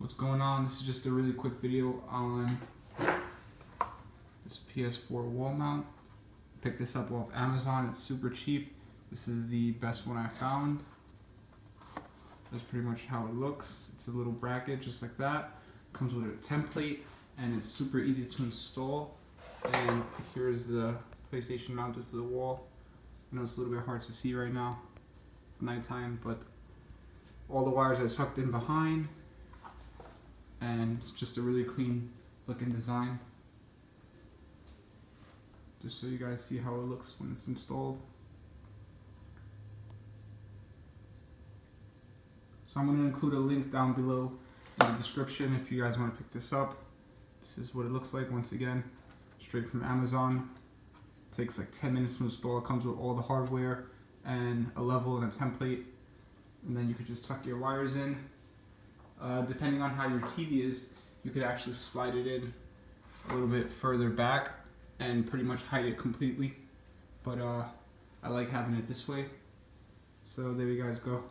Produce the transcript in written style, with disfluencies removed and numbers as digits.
What's going on? This is just a really quick video on this PS4 wall mount. Picked this up off Amazon. It's super cheap. This is the best one I found. That's pretty much how it looks. It's a little bracket just like that. Comes with a template and it's super easy to install. And here's the PlayStation mounted to the wall. I know it's a little bit hard to see right now. It's nighttime, but all the wires are tucked in behind. And it's just a really clean looking design. Just so you guys see how it looks when it's installed. So I'm going to include a link down below in the description if you guys want to pick this up. This is what it looks like once again, straight from Amazon. It takes like 10 minutes to install. It comes with all the hardware and a level and a template. And then you could just tuck your wires in. Depending on how your TV is, you could actually slide it in a little bit further back and pretty much hide it completely. But I like having it this way. So there you guys go.